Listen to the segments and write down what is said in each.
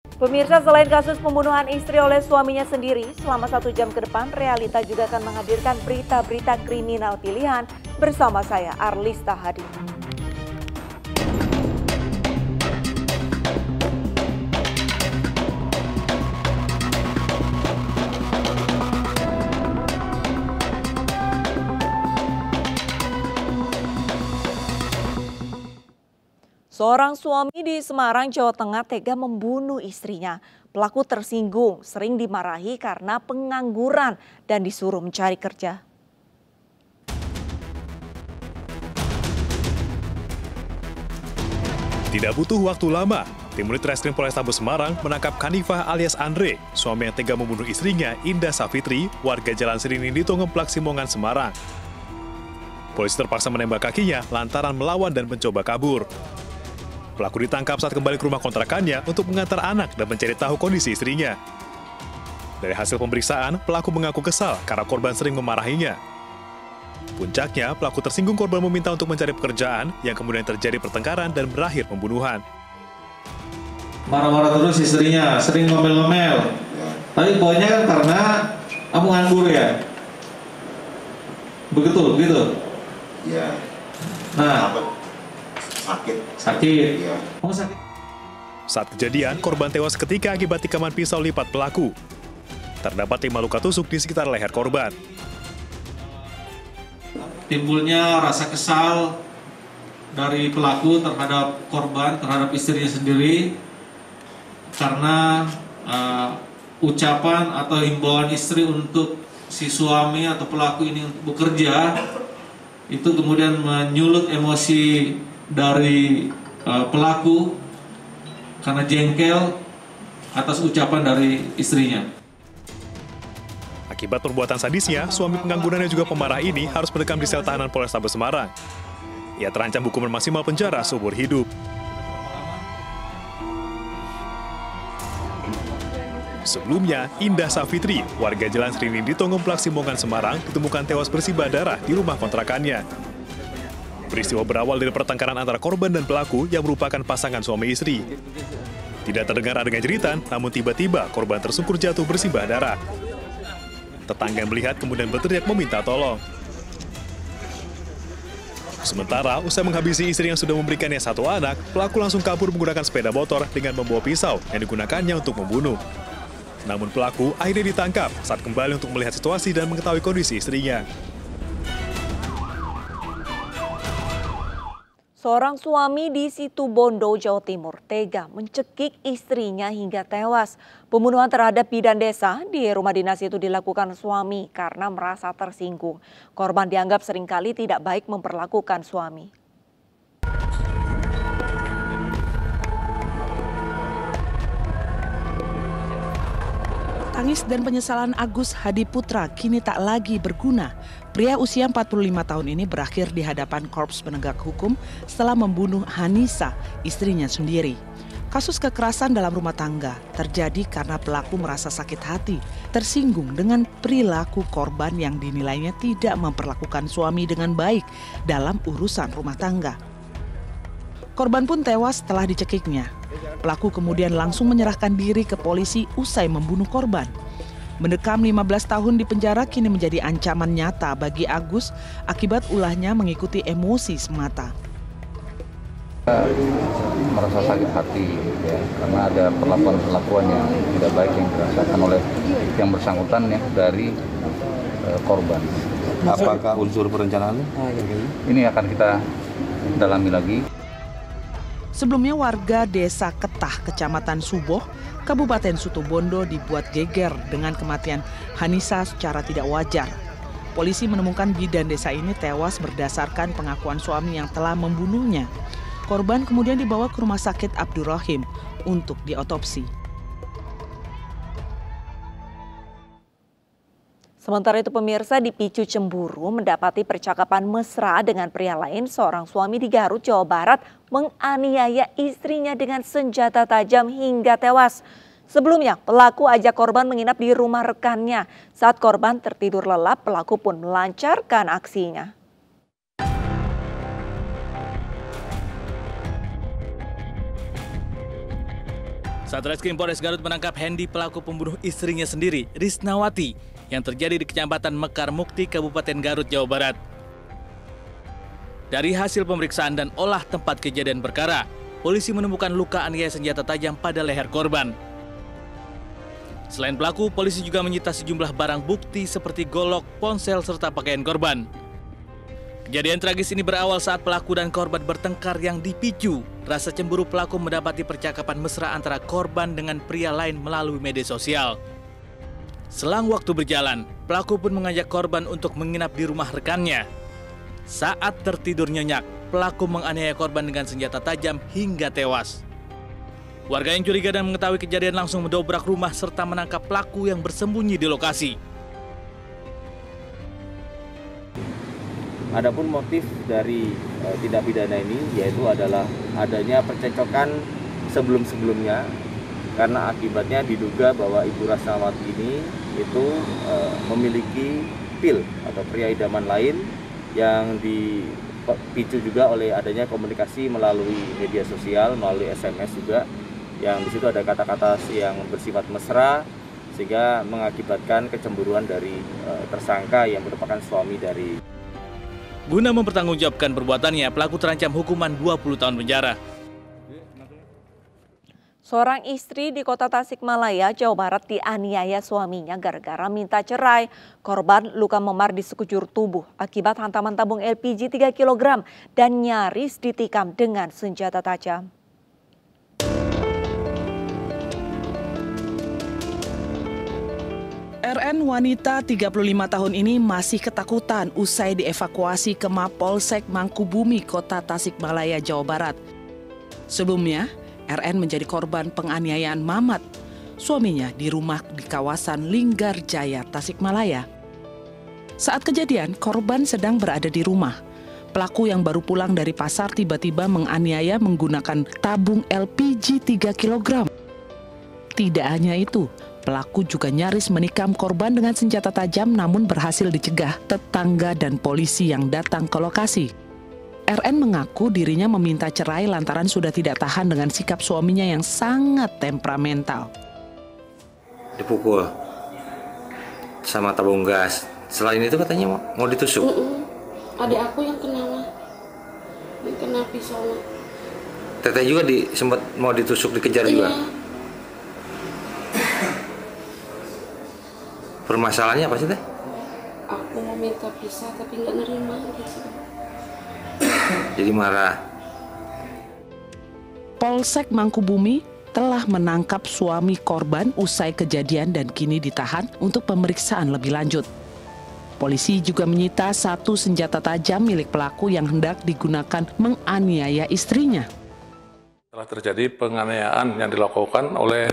Pemirsa, selain kasus pembunuhan istri oleh suaminya sendiri, selama 1 jam ke depan, Realita juga akan menghadirkan berita-berita kriminal pilihan bersama saya, Arlista Hadi. Seorang suami di Semarang, Jawa Tengah tega membunuh istrinya. Pelaku tersinggung, sering dimarahi karena pengangguran dan disuruh mencari kerja. Tidak butuh waktu lama, tim unit Reskrim Polrestabes Semarang menangkap Kanifah alias Andre, suami yang tega membunuh istrinya Indah Safitri, warga Jalan Serinindito Ngeplak Simongan, Semarang. Polisi terpaksa menembak kakinya lantaran melawan dan mencoba kabur. Pelaku ditangkap saat kembali ke rumah kontrakannya untuk mengantar anak dan mencari tahu kondisi istrinya. Dari hasil pemeriksaan, pelaku mengaku kesal karena korban sering memarahinya. Puncaknya, pelaku tersinggung korban meminta untuk mencari pekerjaan yang kemudian terjadi pertengkaran dan berakhir pembunuhan. Marah-marah terus istrinya, sering ngomel-ngomel. Tapi poinnya kan karena kamu nganggur ya? Begitu? Iya. Nah, sakit. Iya. Kamu sakit? Saat kejadian, korban tewas ketika akibat tikaman pisau lipat pelaku. Terdapat 5 luka tusuk di sekitar leher korban. Timbulnya rasa kesal dari pelaku terhadap korban, terhadap istrinya sendiri, karena ucapan atau himbauan istri untuk si suami atau pelaku ini untuk bekerja, itu kemudian menyulut emosi dari pelaku karena jengkel atas ucapan dari istrinya. Akibat perbuatan sadisnya, suami pengangguran dan juga pemarah ini harus mendekam di sel tahanan Polrestabes Semarang. Ia terancam hukuman maksimal penjara seumur hidup. Sebelumnya, Indah Safitri, warga Jalan Serinindito Ngeplak Simongan, Semarang, ditemukan tewas bersibah darah di rumah kontrakannya. Peristiwa berawal dari pertengkaran antara korban dan pelaku yang merupakan pasangan suami istri. Tidak terdengar adegan jeritan, namun tiba-tiba korban tersungkur jatuh bersibah darah. Tetangga yang melihat kemudian berteriak meminta tolong. Sementara, usai menghabisi istri yang sudah memberikannya 1 anak, pelaku langsung kabur menggunakan sepeda motor dengan membawa pisau yang digunakannya untuk membunuh. Namun pelaku akhirnya ditangkap saat kembali untuk melihat situasi dan mengetahui kondisi istrinya. Seorang suami di Situbondo, Jawa Timur, tega mencekik istrinya hingga tewas. Pembunuhan terhadap bidan desa di rumah dinas itu dilakukan suami karena merasa tersinggung. Korban dianggap seringkali tidak baik memperlakukan suami. Tangis dan penyesalan Agus Hadi Putra kini tak lagi berguna. Pria usia 45 tahun ini berakhir di hadapan korps penegak hukum setelah membunuh Hanisa, istrinya sendiri. Kasus kekerasan dalam rumah tangga terjadi karena pelaku merasa sakit hati, tersinggung dengan perilaku korban yang dinilainya tidak memperlakukan suami dengan baik dalam urusan rumah tangga. Korban pun tewas setelah dicekiknya. Pelaku kemudian langsung menyerahkan diri ke polisi usai membunuh korban. Mendekam 15 tahun di penjara kini menjadi ancaman nyata bagi Agus akibat ulahnya mengikuti emosi semata. Merasa sakit hati ya, karena ada perlakuan yang tidak baik yang dirasakan oleh yang bersangkutan ya dari korban. Apakah unsur perencanaan? Ini akan kita dalami lagi. Sebelumnya warga desa Ketah, Kecamatan Suboh, Kabupaten Situbondo dibuat geger dengan kematian Hanisa secara tidak wajar. Polisi menemukan bidan desa ini tewas berdasarkan pengakuan suami yang telah membunuhnya. Korban kemudian dibawa ke Rumah Sakit Abdurrahim untuk diotopsi. Sementara itu pemirsa, dipicu cemburu mendapati percakapan mesra dengan pria lain, seorang suami di Garut, Jawa Barat menganiaya istrinya dengan senjata tajam hingga tewas. Sebelumnya pelaku ajak korban menginap di rumah rekannya. Saat korban tertidur lelap, pelaku pun melancarkan aksinya. Satreskrim Polres Garut menangkap Hendy, pelaku pembunuh istrinya sendiri, Risnawati, yang terjadi di Kecamatan Mekar Mukti, Kabupaten Garut, Jawa Barat. Dari hasil pemeriksaan dan olah tempat kejadian perkara, polisi menemukan luka aniaya senjata tajam pada leher korban. Selain pelaku, polisi juga menyita sejumlah barang bukti seperti golok, ponsel, serta pakaian korban. Kejadian tragis ini berawal saat pelaku dan korban bertengkar yang dipicu rasa cemburu pelaku mendapati percakapan mesra antara korban dengan pria lain melalui media sosial. Selang waktu berjalan, pelaku pun mengajak korban untuk menginap di rumah rekannya. Saat tertidur nyenyak, pelaku menganiaya korban dengan senjata tajam hingga tewas. Warga yang curiga dan mengetahui kejadian langsung mendobrak rumah serta menangkap pelaku yang bersembunyi di lokasi. Adapun motif dari tindak pidana ini yaitu adalah adanya percecokan sebelum-sebelumnya, karena akibatnya diduga bahwa Ibu Risnawati ini itu memiliki pil atau pria idaman lain yang dipicu juga oleh adanya komunikasi melalui media sosial, melalui SMS juga, yang di situ ada kata-kata yang bersifat mesra sehingga mengakibatkan kecemburuan dari tersangka yang merupakan suami dari. Guna mempertanggungjawabkan perbuatannya, pelaku terancam hukuman 20 tahun penjara. Seorang istri di Kota Tasikmalaya, Jawa Barat dianiaya suaminya gara-gara minta cerai. Korban luka memar di sekujur tubuh akibat hantaman tabung LPG 3 kg dan nyaris ditikam dengan senjata tajam. RN wanita 35 tahun ini masih ketakutan usai dievakuasi ke Mapolsek Mangkubumi, Kota Tasikmalaya, Jawa Barat. Sebelumnya, RN menjadi korban penganiayaan Mamat, suaminya di rumah di kawasan Linggarjaya, Tasikmalaya. Saat kejadian, korban sedang berada di rumah. Pelaku yang baru pulang dari pasar tiba-tiba menganiaya menggunakan tabung LPG 3 kg. Tidak hanya itu, pelaku juga nyaris menikam korban dengan senjata tajam namun berhasil dicegah tetangga dan polisi yang datang ke lokasi. RN mengaku dirinya meminta cerai lantaran sudah tidak tahan dengan sikap suaminya yang sangat temperamental. Dipukul sama tabung gas. Selain itu katanya mau ditusuk. Adik aku yang kena pisau. Teteh juga sempat mau ditusuk, dikejar juga. Permasalahannya apa sih, Teh? Aku mau minta pisah tapi nggak nerima gitu. Jadi marah. Polsek Mangkubumi telah menangkap suami korban usai kejadian dan kini ditahan untuk pemeriksaan lebih lanjut. Polisi juga menyita 1 senjata tajam milik pelaku yang hendak digunakan menganiaya istrinya. Telah terjadi penganiayaan yang dilakukan oleh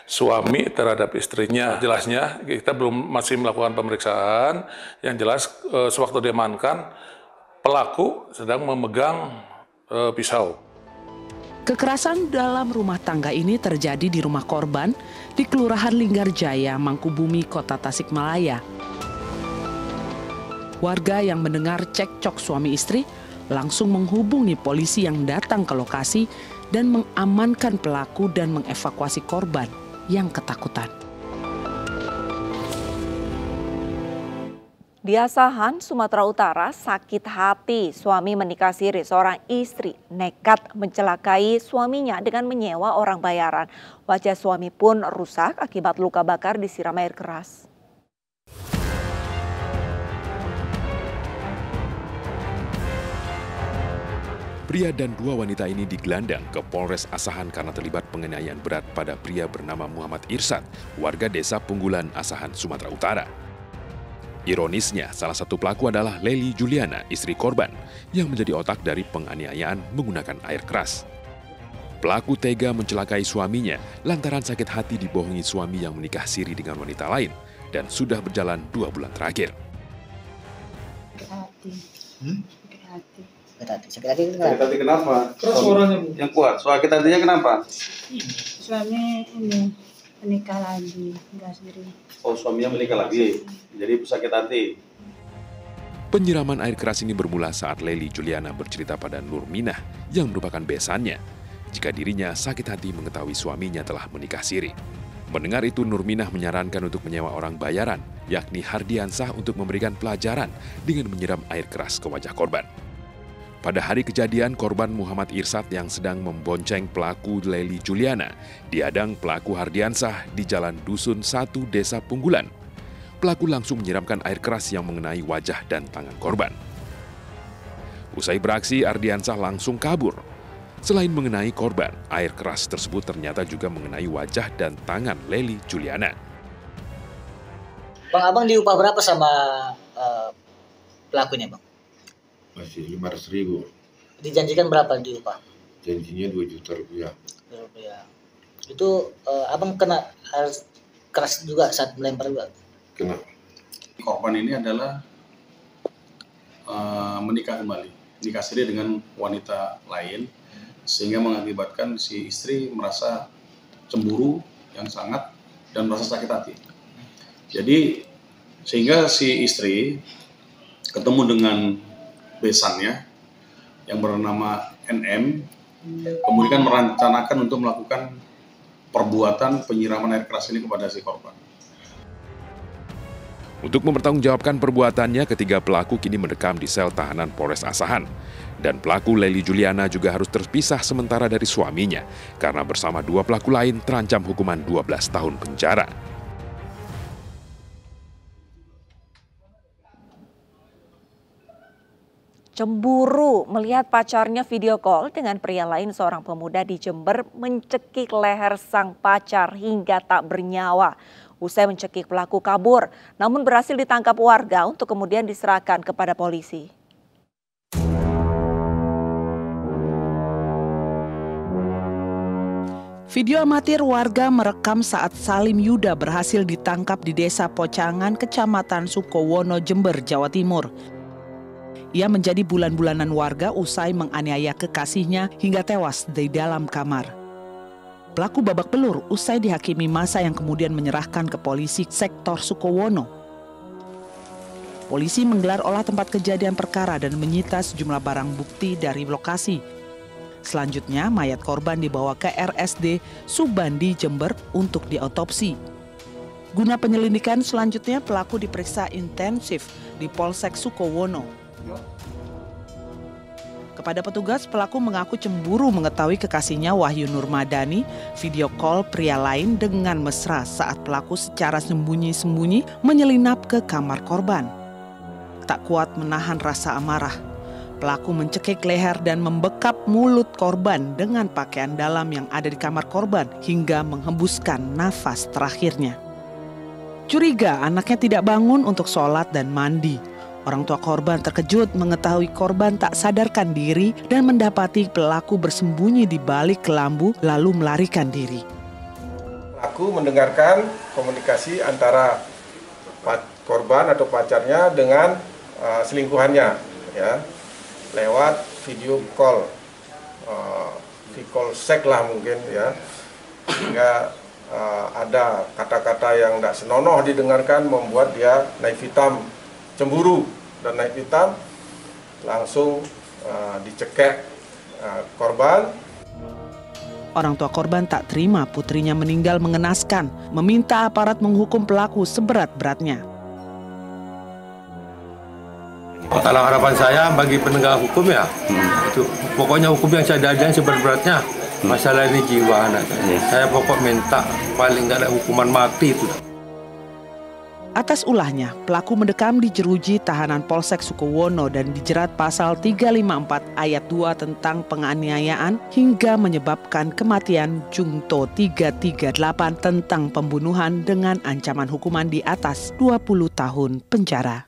suami terhadap istrinya. Jelasnya kita masih melakukan pemeriksaan. Yang jelas sewaktu diamankan pelaku sedang memegang pisau. Kekerasan dalam rumah tangga ini terjadi di rumah korban di Kelurahan Linggarjaya, Mangkubumi, Kota Tasikmalaya. Warga yang mendengar cekcok suami istri langsung menghubungi polisi yang datang ke lokasi dan mengamankan pelaku dan mengevakuasi korban yang ketakutan. Di Asahan, Sumatera Utara, sakit hati suami menikah siri seorang istri nekat mencelakai suaminya dengan menyewa orang bayaran. Wajah suami pun rusak akibat luka bakar disiram air keras. Pria dan 2 wanita ini digelandang ke Polres Asahan karena terlibat penganiayaan berat pada pria bernama Muhammad Irsad, warga desa Punggulan, Asahan, Sumatera Utara. Ironisnya, salah satu pelaku adalah Leli Juliana, istri korban, yang menjadi otak dari penganiayaan menggunakan air keras. Pelaku tega mencelakai suaminya lantaran sakit hati dibohongi suami yang menikah siri dengan wanita lain dan sudah berjalan 2 bulan terakhir. Sakit hati kenapa? Terus suaranya yang kuat. Suara sakit hatinya kenapa? Suami ini menikah lagi, enggak sendiri. Oh, suaminya menikah lagi. Jadi sakit hati. Penyiraman air keras ini bermula saat Leli Juliana bercerita pada Nur Minah yang merupakan besannya. jika dirinya sakit hati mengetahui suaminya telah menikah siri. Mendengar itu, Nurminah menyarankan untuk menyewa orang bayaran, yakni Hardiansah, untuk memberikan pelajaran dengan menyiram air keras ke wajah korban. Pada hari kejadian, korban Muhammad Irsad yang sedang membonceng pelaku Lely Juliana dihadang pelaku Hardiansah di Jalan Dusun 1, Desa Punggulan. Pelaku langsung menyiramkan air keras yang mengenai wajah dan tangan korban. Usai beraksi, Hardiansah langsung kabur. Selain mengenai korban, air keras tersebut ternyata juga mengenai wajah dan tangan Lely Juliana. Bang, abang diupah berapa sama pelakunya, Bang? Masih 500.000. Dijanjikan berapa diupah? Janjinya 2 juta rupiah. Itu abang kena harus keras juga saat melempar juga? Kena. Korban ini adalah menikah siri dengan wanita lain, sehingga mengakibatkan si istri merasa cemburu yang sangat dan merasa sakit hati. Jadi sehingga si istri ketemu dengan besannya yang bernama NM, kemudian merencanakan untuk melakukan perbuatan penyiraman air keras ini kepada si korban. Untuk mempertanggungjawabkan perbuatannya, ketiga pelaku kini mendekam di sel tahanan Polres Asahan. Dan pelaku Lely Juliana juga harus terpisah sementara dari suaminya, karena bersama 2 pelaku lain terancam hukuman 12 tahun penjara. Cemburu melihat pacarnya video call dengan pria lain, seorang pemuda di Jember mencekik leher sang pacar hingga tak bernyawa. Usai mencekik, pelaku kabur, namun berhasil ditangkap warga untuk kemudian diserahkan kepada polisi. Video amatir warga merekam saat Salim Yuda berhasil ditangkap di Desa Pocangan, Kecamatan Sukowono, Jember, Jawa Timur. Ia menjadi bulan-bulanan warga usai menganiaya kekasihnya hingga tewas di dalam kamar. Pelaku babak belur usai dihakimi massa yang kemudian menyerahkan ke polisi sektor Sukowono. Polisi menggelar olah tempat kejadian perkara dan menyita sejumlah barang bukti dari lokasi. Selanjutnya, mayat korban dibawa ke RSD Subandi, Jember untuk diotopsi. Guna penyelidikan selanjutnya, pelaku diperiksa intensif di Polsek Sukowono. Kepada petugas, pelaku mengaku cemburu mengetahui kekasihnya Wahyu Nurmadani video call pria lain dengan mesra saat pelaku secara sembunyi-sembunyi menyelinap ke kamar korban. Tak kuat menahan rasa amarah, pelaku mencekik leher dan membekap mulut korban dengan pakaian dalam yang ada di kamar korban hingga menghembuskan nafas terakhirnya. Curiga anaknya tidak bangun untuk sholat dan mandi. Orang tua korban terkejut mengetahui korban tak sadarkan diri dan mendapati pelaku bersembunyi di balik kelambu lalu melarikan diri. Pelaku mendengarkan komunikasi antara korban atau pacarnya dengan selingkuhannya, ya, lewat video call, video seks lah mungkin, ya, sehingga ada kata-kata yang tidak senonoh didengarkan membuat dia naik hitam, cemburu dan naik hitam, langsung dicekek korban. Orang tua korban tak terima putrinya meninggal mengenaskan, meminta aparat menghukum pelaku seberat-beratnya. Kalau harapan saya bagi penegak hukum ya, itu pokoknya hukum yang saya ada seberat-beratnya. Masalah ini jiwa anak saya pokok minta paling nggak ada hukuman mati itu. Atas ulahnya, pelaku mendekam di jeruji tahanan Polsek Sukowono dan dijerat pasal 354 ayat 2 tentang penganiayaan hingga menyebabkan kematian Jungto 338 tentang pembunuhan dengan ancaman hukuman di atas 20 tahun penjara.